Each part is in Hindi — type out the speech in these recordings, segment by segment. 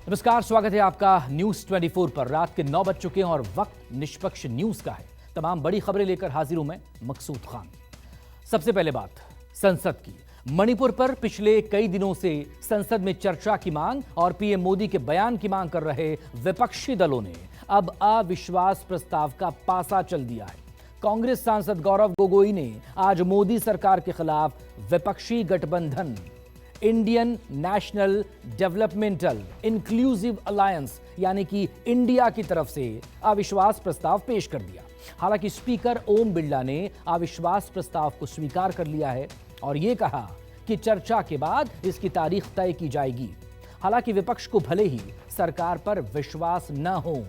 नमस्कार, स्वागत है आपका न्यूज 24 पर। रात के 9 बज चुके हैं और वक्त निष्पक्ष न्यूज का है। तमाम बड़ी खबरें लेकर हाजिर हूं मैं, मकसूद खान। सबसे पहले बात संसद की। मणिपुर पर पिछले कई दिनों से संसद में चर्चा की मांग और पीएम मोदी के बयान की मांग कर रहे विपक्षी दलों ने अब अविश्वास प्रस्ताव का पासा चल दिया है। कांग्रेस सांसद गौरव गोगोई ने आज मोदी सरकार के खिलाफ विपक्षी गठबंधन Indian national developmental inclusive alliance यानी कि इंडिया की तरफ से अविश्वास प्रस्ताव पेश कर दिया। हालांकि स्पीकर ओम बिरला ने अविश्वास प्रस्ताव को स्वीकार कर लिया है और यह कहा कि चर्चा के बाद इसकी तारीख तय की जाएगी। हालांकि विपक्ष को भले ही सरकार पर विश्वास न हो,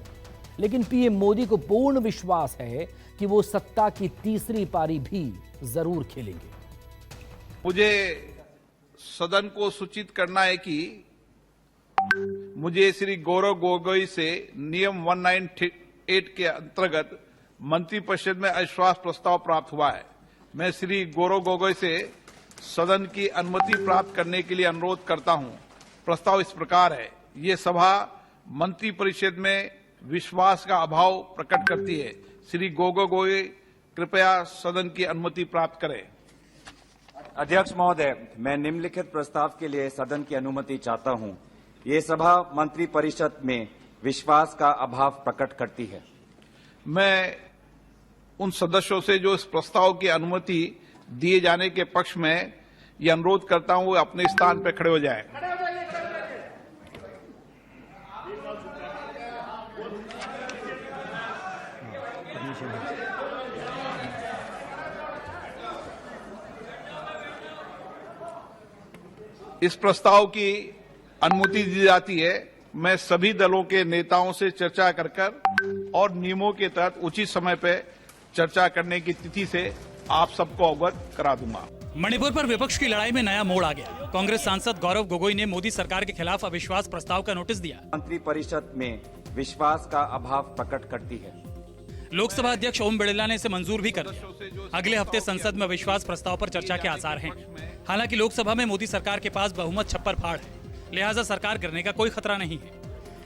लेकिन पीएम मोदी को पूर्ण विश्वास है कि वो सत्ता की तीसरी पारी भी जरूर खेलेंगे। मुझे सदन को सूचित करना है कि मुझे श्री गौरव गोगोई से नियम 198 के अंतर्गत मंत्रिपरिषद में अविश्वास प्रस्ताव प्राप्त हुआ है। मैं श्री गौरव गोगोई से सदन की अनुमति प्राप्त करने के लिए अनुरोध करता हूं। प्रस्ताव इस प्रकार है। ये सभा मंत्रिपरिषद में विश्वास का अभाव प्रकट करती है। श्री गोगोई कृपया सदन की अनुमति प्राप्त करें। अध्यक्ष महोदय, मैं निम्नलिखित प्रस्ताव के लिए सदन की अनुमति चाहता हूं। ये सभा मंत्रिपरिषद में विश्वास का अभाव प्रकट करती है। मैं उन सदस्यों से जो इस प्रस्ताव की अनुमति दिए जाने के पक्ष में ये अनुरोध करता हूं, वो अपने स्थान पर खड़े हो जाएं। इस प्रस्ताव की अनुमति दी जाती है। मैं सभी दलों के नेताओं से चर्चा कर और नियमों के तहत उचित समय पर चर्चा करने की तिथि से आप सबको अवगत करा दूंगा। मणिपुर पर विपक्ष की लड़ाई में नया मोड़ आ गया। कांग्रेस सांसद गौरव गोगोई ने मोदी सरकार के खिलाफ अविश्वास प्रस्ताव का नोटिस दिया। मंत्रिपरिषद में विश्वास का अभाव प्रकट करती है। लोकसभा अध्यक्ष ओम बिरला ने इसे मंजूर भी कर लिया। अगले हफ्ते संसद में अविश्वास प्रस्ताव पर चर्चा के आसार हैं। हालांकि लोकसभा में मोदी सरकार के पास बहुमत छप्पर फाड़ है, लिहाजा सरकार गिरने का कोई खतरा नहीं है।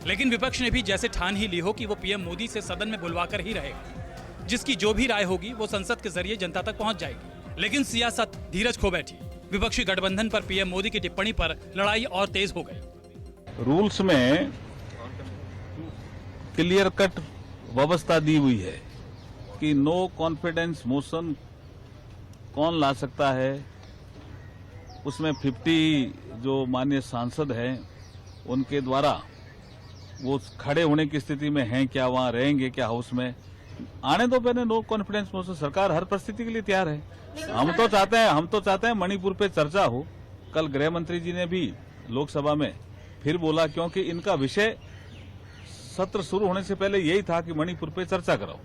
लेकिन विपक्ष ने भी जैसे ठान ही ली हो कि वो पीएम मोदी से सदन में बुलवाकर ही रहेगा। जिसकी जो भी राय होगी वो संसद के जरिए जनता तक पहुंच जाएगी। लेकिन सियासत धीरज खो बैठी। विपक्षी गठबंधन पर पीएम मोदी की टिप्पणी पर लड़ाई और तेज हो गई। रूल्स में क्लियर कट व्यवस्था दी हुई है कि नो कॉन्फिडेंस मोशन कौन ला सकता है। उसमें 50 जो माननीय सांसद हैं उनके द्वारा वो खड़े होने की स्थिति में हैं क्या, वहां रहेंगे क्या हाउस में, आने दो पहले नो कॉन्फिडेंस मोशन। सरकार हर परिस्थिति के लिए तैयार है। हम तो चाहते हैं मणिपुर पे चर्चा हो। कल गृह मंत्री जी ने भी लोकसभा में फिर बोला, क्योंकि इनका विषय सत्र शुरू होने से पहले यही था कि मणिपुर पे चर्चा कराओ।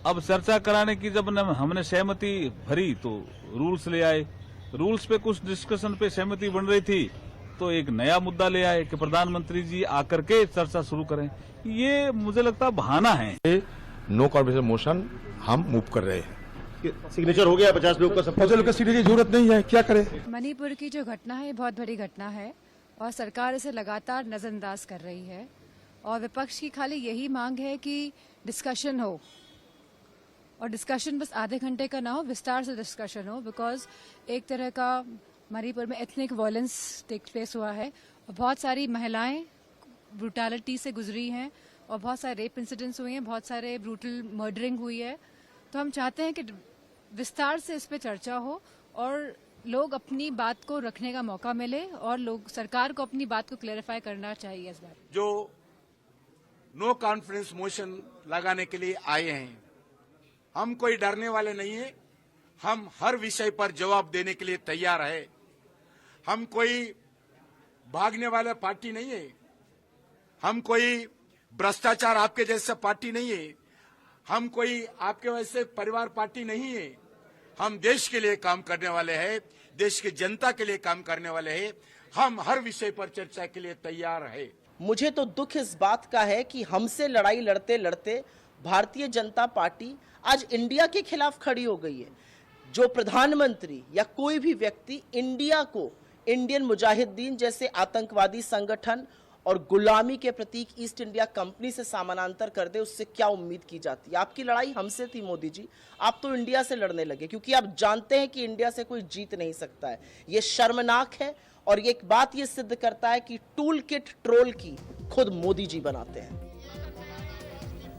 अब चर्चा कराने की जब हमने सहमति भरी तो रूल्स ले आए। रूल्स पे कुछ डिस्कशन पे सहमति बन रही थी तो एक नया मुद्दा ले आए कि प्रधानमंत्री जी आकर के चर्चा शुरू करें। ये मुझे लगता है बहाना है। नो कॉन्फिडेंस मोशन हम मूव कर रहे हैं। सिग्नेचर हो गया 50 लोग का। 50 लोग का सिग्नेचर की जरूरत नहीं है, क्या करें। मणिपुर की जो घटना है बहुत बड़ी घटना है और सरकार इसे लगातार नजरअंदाज कर रही है और विपक्ष की खाली यही मांग है कि डिस्कशन हो और डिस्कशन बस आधे घंटे का ना हो, विस्तार से डिस्कशन हो। बिकॉज एक तरह का मणिपुर में एथनिक वायलेंस टेक प्लेस हुआ है और बहुत सारी महिलाएं ब्रूटैलिटी से गुजरी हैं और बहुत सारे रेप इंसिडेंट्स हुए हैं, बहुत सारे ब्रूटल मर्डरिंग हुई है। तो हम चाहते हैं कि विस्तार से इस पे चर्चा हो और लोग अपनी बात को रखने का मौका मिले और लोग सरकार को अपनी बात को क्लेरिफाई करना चाहिए। इस बार जो नो कॉन्फिडेंस मोशन लगाने के लिए आए हैं, हम कोई डरने वाले नहीं है। हम हर विषय पर जवाब देने के लिए तैयार है। हम कोई भागने वाला पार्टी नहीं है। हम कोई भ्रष्टाचार आपके जैसा पार्टी नहीं है। हम कोई आपके वैसे परिवार पार्टी नहीं है। हम देश के लिए काम करने वाले हैं, देश की जनता के लिए काम करने वाले हैं। हम हर विषय पर चर्चा के लिए तैयार है। मुझे तो दुख इस बात का है कि हमसे लड़ाई लड़ते लड़ते भारतीय जनता पार्टी आज इंडिया के खिलाफ खड़ी हो गई है। जो प्रधानमंत्री या कोई भी व्यक्ति इंडिया को इंडियन मुजाहिदीन जैसे आतंकवादी संगठन और गुलामी के प्रतीक ईस्ट इंडिया कंपनी से समानांतर कर दे, उससे क्या उम्मीद की जाती है? आपकी लड़ाई हमसे थी मोदी जी, आप तो इंडिया से लड़ने लगे क्योंकि आप जानते हैं कि इंडिया से कोई जीत नहीं सकता है। ये शर्मनाक है और ये एक बात ये सिद्ध करता है कि टूल किट ट्रोल की खुद मोदी जी बनाते हैं।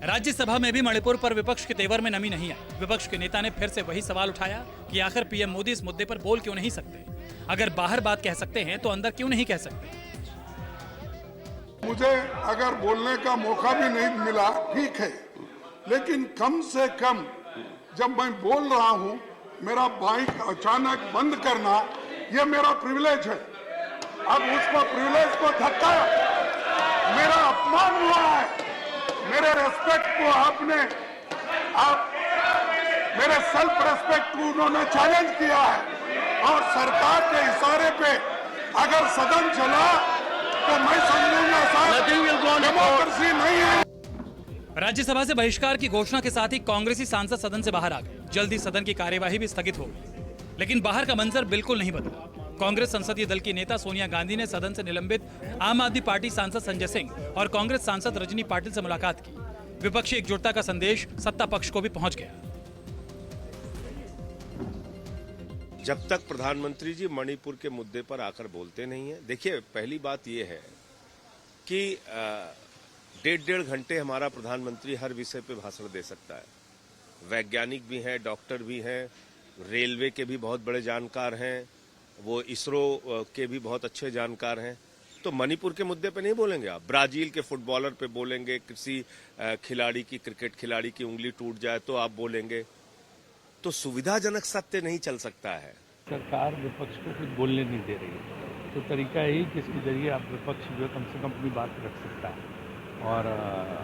राज्यसभा में भी मणिपुर पर विपक्ष के तेवर में नमी नहीं आई। विपक्ष के नेता ने फिर से वही सवाल उठाया कि आखिर पीएम मोदी इस मुद्दे पर बोल क्यों नहीं सकते? अगर बाहर बात कह सकते हैं तो अंदर क्यों नहीं कह सकते? मुझे अगर बोलने का मौका भी नहीं मिला ठीक है, लेकिन कम से कम जब मैं बोल रहा हूं मेरा माइक अचानक बंद करना यह मेरा प्रिविलेज है। अब उसको प्रिविलेज को धक्का, मेरा अपमान हुआ है, मेरे रेस्पेक्ट को आप मेरे सेल्फ रेस्पेक्ट को उन्होंने चैलेंज किया है और सरकार के इशारे पे अगर सदन चला तो मैं समझूंगा साहब डेमोक्रेसी नहीं है। राज्यसभा से बहिष्कार की घोषणा के साथ ही कांग्रेसी सांसद सदन से बाहर आ गए। जल्दी सदन की कार्यवाही भी स्थगित हो गई, लेकिन बाहर का मंजर बिल्कुल नहीं बदला। कांग्रेस संसदीय दल की नेता सोनिया गांधी ने सदन से निलंबित आम आदमी पार्टी सांसद संजय सिंह और कांग्रेस सांसद रजनी पाटिल से मुलाकात की। विपक्षी एकजुटता का संदेश सत्ता पक्ष को भी पहुंच गया। जब तक प्रधानमंत्री जी मणिपुर के मुद्दे पर आकर बोलते नहीं है, देखिए पहली बात यह है कि 1.5 घंटे हमारा प्रधानमंत्री हर विषय पे भाषण दे सकता है। वैज्ञानिक भी हैं, डॉक्टर भी हैं, रेलवे के भी बहुत बड़े जानकार हैं, वो इसरो के भी बहुत अच्छे जानकार हैं। तो मणिपुर के मुद्दे पे नहीं बोलेंगे आप? ब्राजील के फुटबॉलर पे बोलेंगे, किसी खिलाड़ी की, क्रिकेट खिलाड़ी की उंगली टूट जाए तो आप बोलेंगे? तो सुविधाजनक सत्य नहीं चल सकता है। सरकार विपक्ष को कुछ बोलने नहीं दे रही है, तो तरीका यही कि इसके जरिए आप विपक्ष जो कम से कम अपनी बात रख सकता है और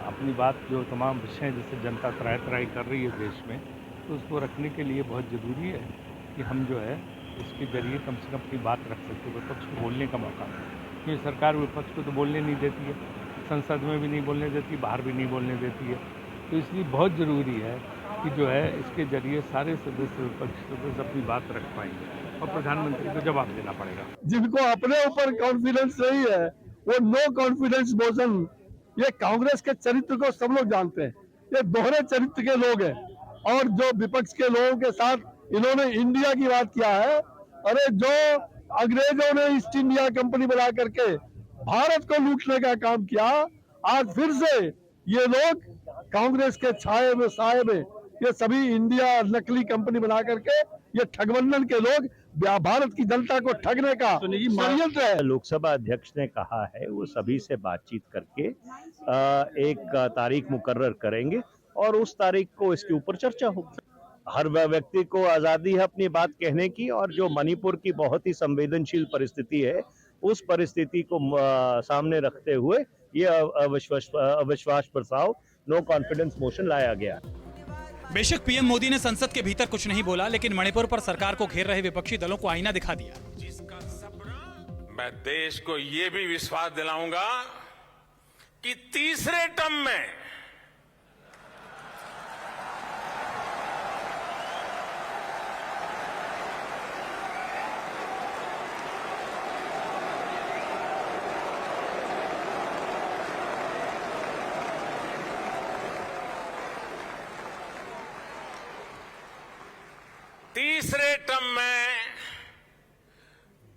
अपनी बात जो तमाम विषय जैसे जनता त्राही कर रही है देश में, तो उसको रखने के लिए बहुत ज़रूरी है कि हम जो है इसके जरिए कम से कम अपनी बात रख सकते, विपक्ष को बोलने का मौका दें। क्योंकि सरकार विपक्ष को तो बोलने नहीं देती है, संसद में भी नहीं बोलने देती, बाहर भी नहीं बोलने देती है। तो इसलिए बहुत ज़रूरी है कि जो है इसके जरिए सारे सदस्य विपक्ष सदस्य अपनी बात रख पाएंगे और प्रधानमंत्री को जवाब देना पड़ेगा। जिनको अपने ऊपर कॉन्फिडेंस नहीं है वो नो कॉन्फिडेंस मोशन, ये कांग्रेस के चरित्र को सब लोग जानते हैं, ये दोहरे चरित्र के लोग हैं। और जो विपक्ष के लोगों के साथ इन्होंने इंडिया की बात किया है, अरे जो अंग्रेजों ने ईस्ट इंडिया कंपनी बना करके भारत को लूटने का काम किया, आज फिर से ये लोग कांग्रेस के छाए में साए में ये सभी इंडिया नकली कंपनी बना करके ये ठगबंधन के लोग भारत की जनता को ठगने का षड्यंत्र है। लोकसभा अध्यक्ष ने कहा है वो सभी से बातचीत करके एक तारीख मुकर्रर करेंगे और उस तारीख को इसके ऊपर चर्चा होगी। हर व्यक्ति को आजादी है अपनी बात कहने की, और जो मणिपुर की बहुत ही संवेदनशील परिस्थिति है उस परिस्थिति को सामने रखते हुए ये अविश्वास प्रस्ताव नो कॉन्फिडेंस मोशन लाया गया। बेशक पीएम मोदी ने संसद के भीतर कुछ नहीं बोला, लेकिन मणिपुर पर सरकार को घेर रहे विपक्षी दलों को आईना दिखा दिया। मैं देश को ये भी विश्वास दिलाऊंगा कि तीसरे टर्म में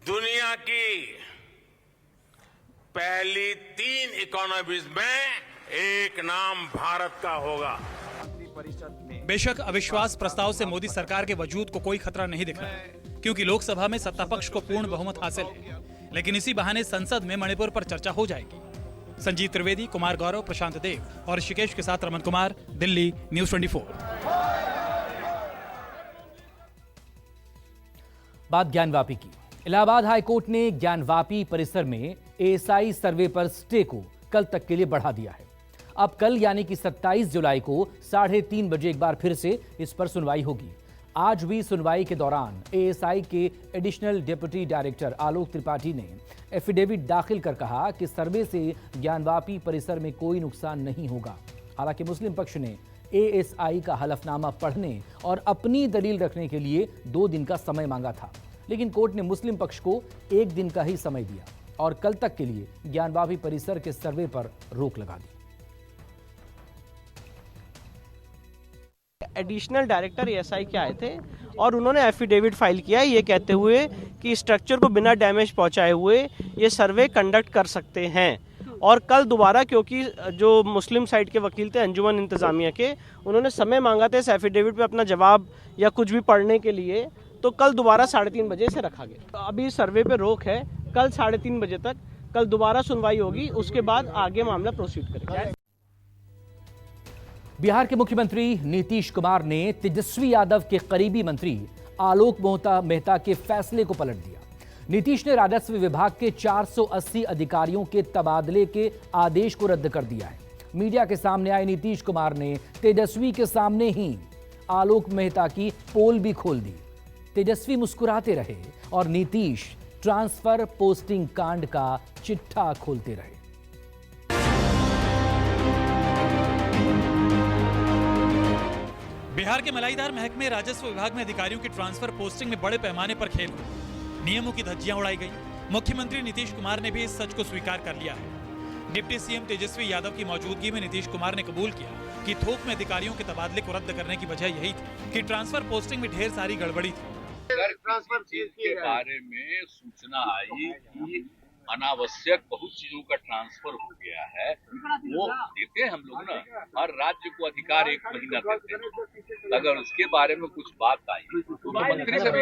दुनिया की पहली 3 इकोनॉमीज में एक नाम भारत का होगा। बेशक अविश्वास प्रस्ताव से मोदी सरकार के वजूद को कोई खतरा नहीं दिख रहा, क्योंकि लोकसभा में सत्ता पक्ष को पूर्ण बहुमत हासिल है। लेकिन इसी बहाने संसद में मणिपुर पर चर्चा हो जाएगी। संजीव त्रिवेदी, कुमार गौरव, प्रशांत देव और ऋषिकेश के साथ रमन कुमार, दिल्ली, न्यूज़ 24। बात ज्ञानवापी की। इलाहाबाद हाईकोर्ट ने ज्ञानवापी परिसर में एएसआई सर्वे पर स्टे को कल तक के लिए बढ़ा दिया है। अब कल यानी कि 27 जुलाई को 3:30 बजे एक बार फिर से इस पर सुनवाई होगी। आज हुई सुनवाई के दौरान एएसआई के additional deputy director Alok Tripathi ने एफिडेविट दाखिल कर कहा कि सर्वे से ज्ञानवापी परिसर में कोई नुकसान नहीं होगा। हालांकि मुस्लिम पक्ष ने एएसआई का हलफनामा पढ़ने और अपनी दलील रखने के लिए 2 दिन का समय मांगा था, लेकिन कोर्ट ने मुस्लिम पक्ष को 1 दिन का ही समय दिया। और कल तक के लिए ज्ञानवापी परिसर के सर्वे पर रोक लगा दी। एडिशनल डायरेक्टर एएसआई के आए थे और उन्होंने एफिडेविट फाइल किया ये कहते हुए कि स्ट्रक्चर को बिना डैमेज पहुंचाए हुए ये सर्वे कंडक्ट कर सकते हैं। और कल दोबारा, क्योंकि जो मुस्लिम साइड के वकील थे अंजुमन इंतजामिया के, उन्होंने समय मांगा था इस एफिडेविट पे अपना जवाब या कुछ भी पढ़ने के लिए, तो कल दोबारा 3:30 बजे से रखा गया। अभी सर्वे पे रोक है, कल 3:30 बजे तक कल दोबारा सुनवाई होगी, उसके बाद आगे मामला प्रोसीड करेगा। बिहार के मुख्यमंत्री नीतीश कुमार ने तेजस्वी यादव के करीबी मंत्री आलोक मेहता के फैसले को पलट दिया। नीतीश ने राजस्व विभाग के 480 अधिकारियों के तबादले के आदेश को रद्द कर दिया है। मीडिया के सामने आए नीतीश कुमार ने तेजस्वी के सामने ही आलोक मेहता की पोल भी खोल दी। तेजस्वी मुस्कुराते रहे और नीतीश ट्रांसफर पोस्टिंग कांड का चिट्ठा खोलते रहे। बिहार के मलाईदार महकमे राजस्व विभाग में अधिकारियों की ट्रांसफर पोस्टिंग में बड़े पैमाने पर खेल हुआ। नियमों की धज्जियां उड़ाई गई। मुख्यमंत्री नीतीश कुमार ने भी इस सच को स्वीकार कर लिया है। डिप्टी सीएम तेजस्वी यादव की मौजूदगी में नीतीश कुमार ने कबूल किया कि थोक में अधिकारियों के तबादले को रद्द करने की वजह यही थी कि ट्रांसफर पोस्टिंग में ढेर सारी गड़बड़ी थी। ट्रांसफर के बारे में सूचना आई कि अनावश्यक बहुत चीजों का ट्रांसफर हो गया है, वो देते हैं हम लोग ना, हर राज्य को अधिकार 1 महीना देते हैं। अगर उसके बारे में कुछ बात आई तो मंत्री से भी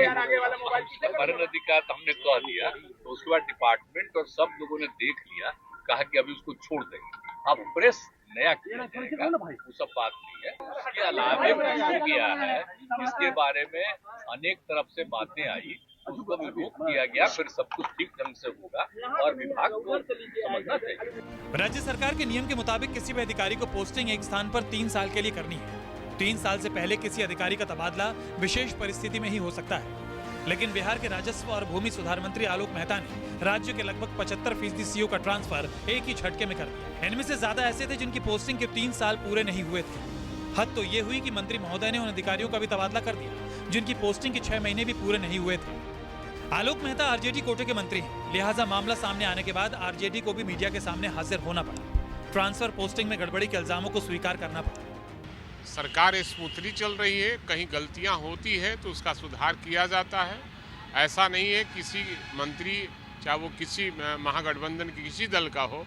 अधिकार हमने कह दिया, तो उसके बाद डिपार्टमेंट और सब लोगों ने देख लिया, कहा कि अभी उसको छोड़ देंगे। अब प्रेस नया किया जाएगा, वो सब बात नहीं है। उसके अलावा हो गया है, इसके बारे में अनेक तरफ से बातें आई, उसको भी रोक दिया गया, फिर सब कुछ ठीक ढंग से होगा और विभाग को समझना चाहिए। राज्य सरकार के नियम के मुताबिक किसी भी अधिकारी को पोस्टिंग एक स्थान पर 3 साल के लिए करनी है। 3 साल से पहले किसी अधिकारी का तबादला विशेष परिस्थिति में ही हो सकता है। लेकिन बिहार के राजस्व और भूमि सुधार मंत्री आलोक मेहता ने राज्य के लगभग 75% सीओ का ट्रांसफर एक ही झटके में कर दिया। इनमें से ज्यादा ऐसे थे जिनकी पोस्टिंग के 3 साल पूरे नहीं हुए थे। हद तो ये हुई कि मंत्री महोदय ने उन अधिकारियों का भी तबादला कर दिया जिनकी पोस्टिंग के 6 महीने भी पूरे नहीं हुए थे। आलोक मेहता आरजेडी कोटे के मंत्री हैं, लिहाजा मामला सामने आने के बाद आरजेडी को भी मीडिया के सामने हाजिर होना पड़ा। ट्रांसफर पोस्टिंग में गड़बड़ी के इल्जामों को स्वीकार करना पड़ा। सरकार स्मूथली चल रही है, कहीं गलतियां होती है तो उसका सुधार किया जाता है। ऐसा नहीं है किसी मंत्री, चाहे वो किसी महागठबंधन की किसी दल का हो,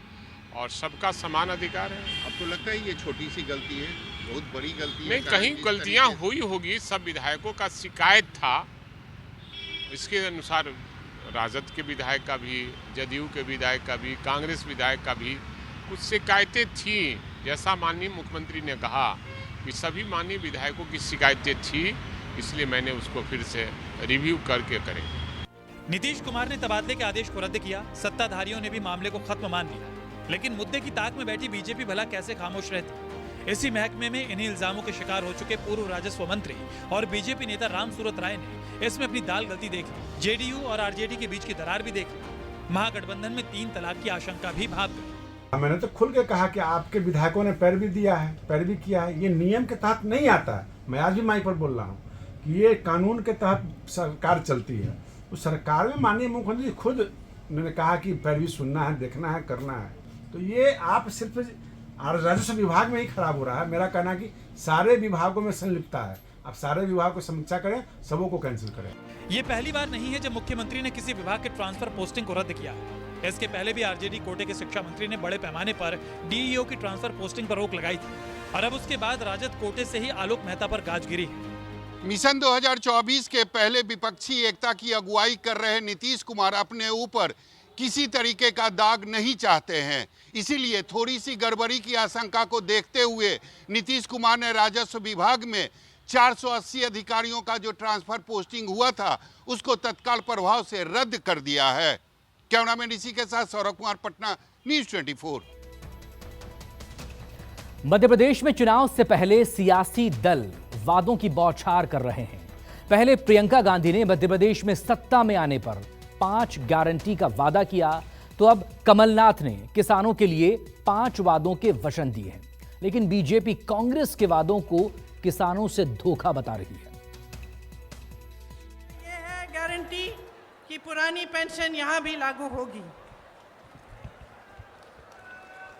और सबका समान अधिकार है। आपको लगता है ये छोटी सी गलती है, बहुत बड़ी गलती नहीं, कहीं गलतियां हुई होगी। सब विधायकों का शिकायत था, इसके अनुसार राजद के विधायक का भी, जदयू के विधायक का भी, कांग्रेस विधायक का भी कुछ शिकायतें थी। जैसा माननीय मुख्यमंत्री ने कहा कि सभी माननीय विधायकों की शिकायतें थी, इसलिए मैंने उसको फिर से रिव्यू करके करेंगे। नीतीश कुमार ने तबादले के आदेश को रद्द किया। सत्ताधारियों ने भी मामले को खत्म मान लिया, लेकिन मुद्दे की ताक में बैठी बीजेपी भला कैसे खामोश रहती। इसी महकमे में इन्हीं इल्जामों के शिकार हो चुके पूर्व राजस्व मंत्री और बीजेपी नेता रामसूरत राय ने इसमें अपनी दाल गलती देख ली। जेडीयू और आरजेडी के बीच की दरार भी देख ली। महागठबंधन में 3 तलाक की आशंका भी भाग गई। मैंने तो खुल के कहा कि आपके विधायकों ने पैरवी दिया है, पैरवी किया है। ये नियम के तहत नहीं आता है। मैं आज भी माइक पर बोल रहा हूँ कि ये कानून के तहत सरकार चलती है। उस सरकार में माननीय मुख्यमंत्री खुद उन्होंने कहा कि पैरवी सुनना है, देखना है, करना है। तो ये आप सिर्फ राजस्व विभाग में ही खराब हो रहा है। मेरा कहना है कि सारे विभागों में संलिप्तता है। आप सारे विभाग को समीक्षा करें, सबों को कैंसिल करें। ये पहली बार नहीं है जब मुख्यमंत्री ने किसी विभाग के ट्रांसफर पोस्टिंग को रद्द किया है। इसके पहले भी आरजेडी कोटे के शिक्षा मंत्री ने बड़े पैमाने पर डीईओ की ट्रांसफर पोस्टिंग पर रोक लगाई थी, और अब उसके बाद राजद कोटे से ही आलोक मेहता पर गाज गिरी है। मिशन 2024 के पहले विपक्षी एकता की अगुवाई कर रहे नीतीश कुमार अपने ऊपर किसी तरीके का दाग नहीं चाहते हैं। इसीलिए थोड़ी सी गड़बड़ी की आशंका को देखते हुए नीतीश कुमार ने राजस्व विभाग में 480 अधिकारियों का जो ट्रांसफर पोस्टिंग हुआ था उसको तत्काल प्रभाव से रद्द कर दिया है। कैमरामैन ऋषि के साथ सौरभ कुमार, पटना, न्यूज़ 24। मध्य प्रदेश में चुनाव से पहले सियासी दल वादों की बौछार कर रहे हैं। पहले प्रियंका गांधी ने मध्य प्रदेश में सत्ता में आने पर 5 गारंटी का वादा किया, तो अब कमलनाथ ने किसानों के लिए 5 वादों के वचन दिए हैं। लेकिन बीजेपी कांग्रेस के वादों को किसानों से धोखा बता रही है। ये है गारंटी कि पुरानी पेंशन यहां भी लागू होगी।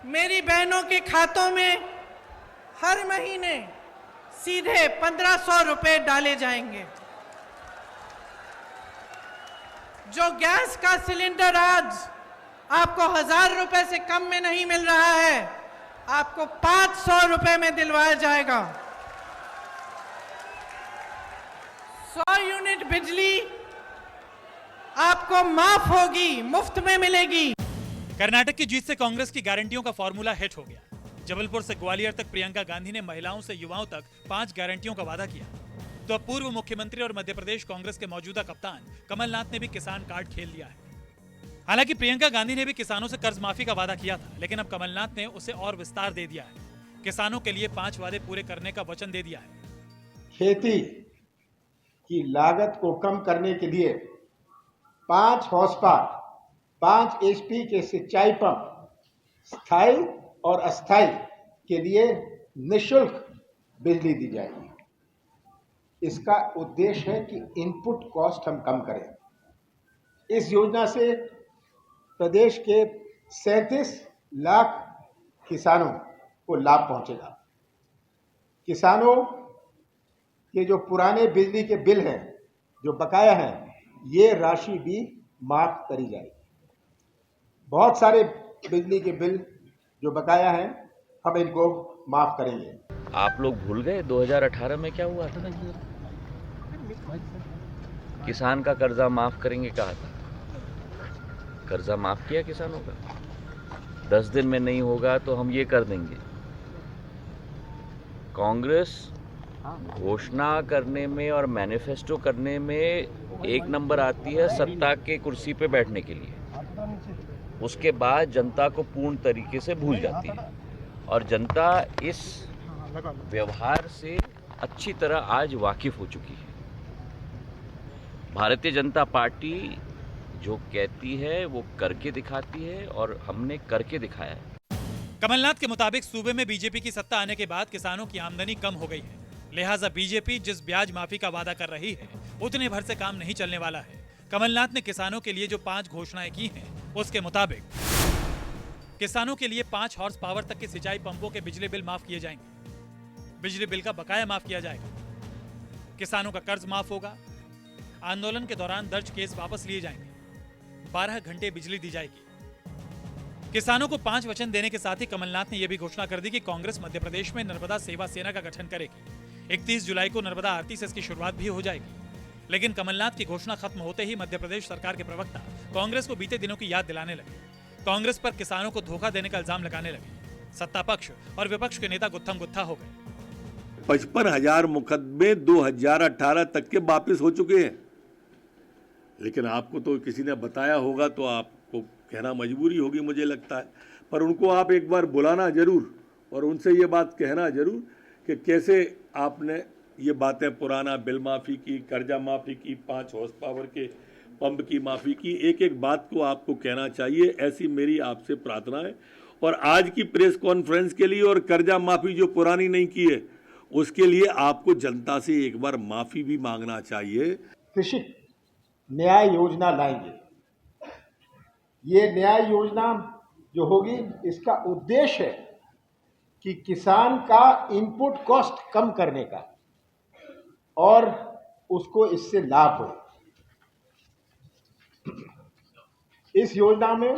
मेरी बहनों के खातों में हर महीने सीधे 1500 रुपए डाले जाएंगे। जो गैस का सिलेंडर आज आपको 1000 रुपए से कम में नहीं मिल रहा है, आपको 500 रुपए में दिलवाया जाएगा। 100 यूनिट बिजली आपको माफ होगी, मुफ्त में मिलेगी। कर्नाटक की जीत से कांग्रेस की गारंटियों का फॉर्मूला हिट हो गया। जबलपुर से ग्वालियर तक प्रियंका गांधी ने महिलाओं से युवाओं तक 5 गारंटियों का वादा किया। तो अब पूर्व मुख्यमंत्री और मध्य प्रदेश कांग्रेस के मौजूदा कप्तान कमलनाथ ने भी किसान कार्ड खेल लिया है। हालांकि प्रियंका गांधी ने भी किसानों से कर्ज माफी का वादा किया था, लेकिन अब कमलनाथ ने उसे और विस्तार दे दिया है। किसानों के लिए 5 वादे पूरे करने का वचन दे दिया है। खेती की लागत को कम करने के लिए 5 हॉर्स पावर 5 HP के सिंचाई पंप स्थायी और अस्थायी के लिए निःशुल्क बिजली दी जाएगी। इसका उद्देश्य है कि इनपुट कॉस्ट हम कम करें। इस योजना से प्रदेश के 37 लाख किसानों को लाभ पहुंचेगा। किसानों के जो पुराने बिजली के बिल हैं, जो बकाया हैं, ये राशि भी माफ करी जाएगी। बहुत सारे बिजली के बिल जो बकाया हैं, हम इनको माफ करेंगे। आप लोग भूल गए 2018 में क्या हुआ था? किसान का कर्जा माफ करेंगे कहा था। कर्जा माफ किया किसानों का। 10 दिन में नहीं होगा तो हम ये कर देंगे। कांग्रेस घोषणा करने में और मैनिफेस्टो करने में एक नंबर आती है सत्ता के कुर्सी पे बैठने के लिए। उसके बाद जनता को पूर्ण तरीके से भूल जाती है और जनता इस व्यवहार से अच्छी तरह आज वाकिफ हो चुकी है। भारतीय जनता पार्टी जो कहती है वो करके दिखाती है और हमने करके दिखाया है। कमलनाथ के मुताबिक सूबे में बीजेपी की सत्ता आने के बाद किसानों की आमदनी कम हो गई है, लिहाजा बीजेपी जिस ब्याज माफी का वादा कर रही है उतने भर से काम नहीं चलने वाला है। कमलनाथ ने किसानों के लिए जो 5 घोषणाएं की हैं, उसके मुताबिक किसानों के लिए 5 हॉर्स पावर तक के सिंचाई पंपों के बिजली बिल माफ किए जाएंगे। बिजली बिल का बकाया माफ किया जाएगा। किसानों का कर्ज माफ होगा। आंदोलन के दौरान दर्ज केस वापस लिए जाएंगे। 12 घंटे बिजली दी जाएगी। किसानों को 5 वचन देने के साथ ही कमलनाथ ने यह भी घोषणा कर दी कि कांग्रेस मध्य प्रदेश में नर्मदा सेवा सेना का गठन करेगी। 31 जुलाई को नर्मदा आरती से इसकी शुरुआत भी हो जाएगी। लेकिन कमलनाथ की घोषणा खत्म होते ही मध्य प्रदेश सरकार के प्रवक्ता कांग्रेस को बीते दिनों की याद दिलाने लगे। कांग्रेस पर किसानों को धोखा देने का इल्जाम लगाने लगे। सत्ता पक्ष और विपक्ष के नेता गुत्थम गुत्था हो गए। 55,000 मुकदमे 2018 तक के वापस हो चुके हैं। लेकिन आपको तो किसी ने बताया होगा तो आपको कहना मजबूरी होगी, मुझे लगता है। पर उनको आप एक बार बुलाना जरूर और उनसे ये बात कहना जरूर कि कैसे आपने ये बातें पुराना बिल माफ़ी की, कर्जा माफ़ी की, 5 हॉर्स पावर के पंप की माफ़ी की, एक एक बात को आपको कहना चाहिए। ऐसी मेरी आपसे प्रार्थना है। और आज की प्रेस कॉन्फ्रेंस के लिए और कर्जा माफ़ी जो पुरानी नहीं की है उसके लिए आपको जनता से एक बार माफ़ी भी मांगना चाहिए। कृषि न्याय योजना लाएंगे। ये न्याय योजना जो होगी, इसका उद्देश्य है कि किसान का इनपुट कॉस्ट कम करने का और उसको इससे लाभ हो। इस योजना में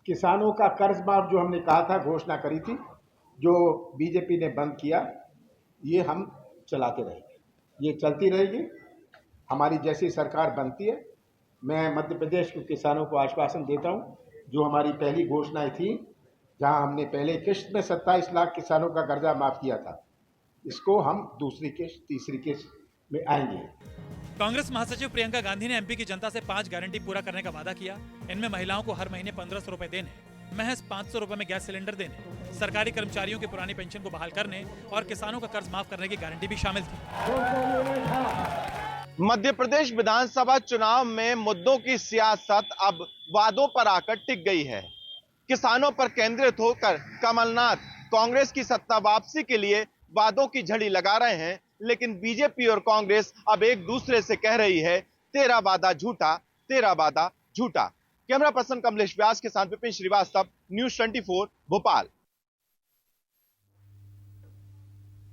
किसानों का कर्ज माफ जो हमने कहा था, घोषणा करी थी, जो बीजेपी ने बंद किया, ये हम चलाते रहेंगे। ये चलती रहेगी। हमारी जैसी सरकार बनती है, मैं मध्य प्रदेश के किसानों को आश्वासन देता हूँ, जो हमारी पहली घोषणाएं थी, जहां हमने पहले किश्त में 27 लाख किसानों का कर्जा माफ किया था, इसको हम दूसरी किश्त, तीसरी किश्त में आएंगे। कांग्रेस महासचिव प्रियंका गांधी ने एमपी की जनता से 5 गारंटी पूरा करने का वादा किया। इनमें महिलाओं को हर महीने 1500 रुपए देने, महज 500 रुपए में गैस सिलेंडर देने, सरकारी कर्मचारियों की पुरानी पेंशन को बहाल करने और किसानों का कर्ज माफ करने की गारंटी भी शामिल थी। मध्य प्रदेश विधानसभा चुनाव में मुद्दों की सियासत अब वादों पर आकर टिक गई है। किसानों पर केंद्रित होकर कमलनाथ कांग्रेस की सत्ता वापसी के लिए वादों की झड़ी लगा रहे हैं, लेकिन बीजेपी और कांग्रेस अब एक दूसरे से कह रही है, तेरा वादा झूठा, तेरा वादा झूठा। कैमरा पर्सन कमलेश व्यास के साथ विपिन श्रीवास्तव, न्यूज 24 भोपाल।